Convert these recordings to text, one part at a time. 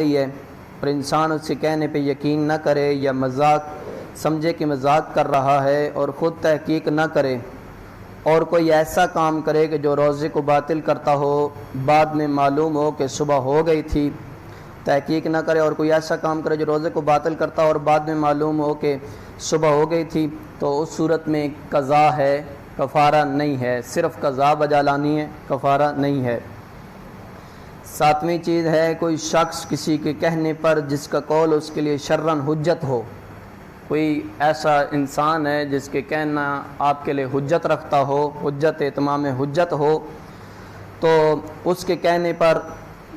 ہے، اور انسان اس کے کہنے پہ یقین نہ کرے یا مذاق سمجھے کہ مذاق کر رہا ہے اور خود تحقیق نہ کرے، اور کوئی ایسا کام کرے کہ جو روزے کو باطل کرتا ہو، بعد میں معلوم ہو کہ صبح ہو گئی تھی، تحقیق نہ کرے اور کوئی ایسا کام کرے جو روزے کو باطل کرتا ہو اور بعد میں معلوم ہو کہ صبح ہو گئی تھی، تو اس صورت میں قضا ہے، کفارہ نہیں ہے، صرف قضا بجا لانی ہے، کفارہ نہیں ہے۔ ساتویں چیز ہے کوئی شخص کسی کے کہنے پر جس کا قول اس کے لیے شرعن حجت ہو، کوئی ایسا انسان ہے جس کے کہنا آپ کے لیے حجت رکھتا ہو، حجت اتمام حجت ہو، تو اس کے کہنے پر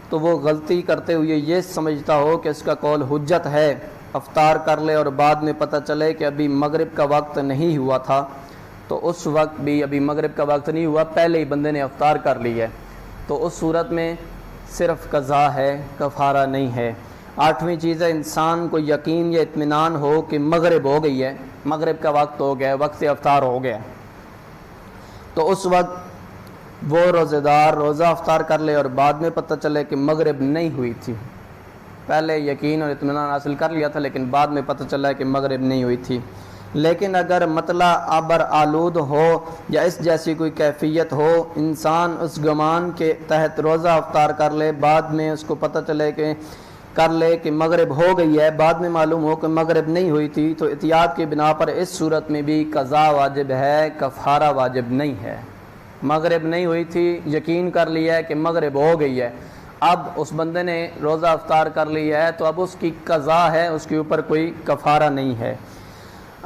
تو وہ غلطی کرتے ہوئے یہ سمجھتا ہو کہ اس کا قول حجت ہے، افطار کر لے اور بعد میں پتہ چلے کہ ابھی مغرب کا وقت نہیں ہوا تھا، تو اس وقت بھی ابھی مغرب کا وقت نہیں ہوا، پہلے ہی بندے نے افطار کر لی ہے، تو اس صورت میں صرف قضا ہے، کفارہ نہیں ہے۔ آٹھویں چیز ہے انسان کو یقین یا اطمینان ہو کہ مغرب ہو گئی ہے، مغرب کا وقت ہو گیا ہے، وقت افطار ہو گیا، تو اس وقت وہ روزہ دار روزہ افطار کر لے اور بعد میں پتہ چلے کہ مغرب نہیں ہوئی تھی، پہلے یقین اور اطمینان حاصل کر لیا تھا لیکن بعد میں پتہ چلا کہ مغرب نہیں ہوئی تھی۔ لیکن اگر مطلع آبر آلود ہو یا اس جیسی کوئی کیفیت ہو، انسان اس گمان کے تحت روزہ افطار کر لے، بعد میں اس کو پتہ چلے کہ مغرب ہو گئی ہے، بعد میں معلوم ہو کہ مغرب نہیں ہوئی تھی، تو احتیاط کی بنا پر اس صورت میں بھی قضا واجب ہے، کفارہ واجب نہیں ہے۔ مغرب نہیں ہوئی تھی، یقین کر لیا ہے کہ مغرب ہو گئی ہے، اب اس بندے نے روزہ افطار کر لیا ہے تو اب اس کی قضا ہے، اس کے اوپر کوئی کفارہ نہیں ہے۔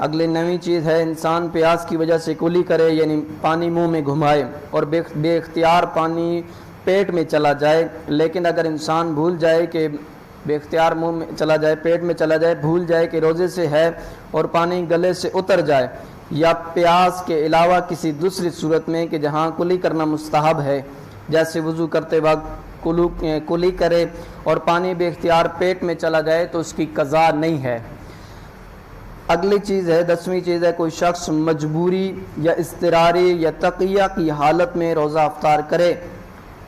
اگلی نویں چیز ہے انسان پیاس کی وجہ سے کلی کرے، یعنی پانی منہ میں گھمائے اور بے اختیار پانی پیٹ میں چلا جائے، لیکن اگر انسان بھول جائے کہ بے اختیار منہ میں چلا جائے، پیٹ میں چلا جائے، بھول جائے کہ روزے سے ہے اور پانی گلے سے اتر جائے، یا پیاس کے علاوہ کسی دوسری صورت میں کہ جہاں کلی کرنا مستحب ہے، جیسے وضو کرتے وقت کلی کرے اور پانی بے اختیار پیٹ میں چلا جائے، تو اس کی قضا نہیں ہے۔ اگلی چیز ہے 10ویں چیز ہے کوئی شخص مجبوری یا اضطراری یا تقیہ کی حالت میں روزہ افطار کرے،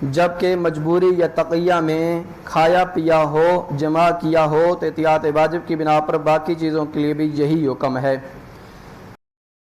جبکہ مجبوری یا تقیہ میں کھایا پیا ہو، جمع کیا ہو، تو احتیاط واجب کی بنا پر باقی چیزوں کے لیے بھی یہی حکم ہے۔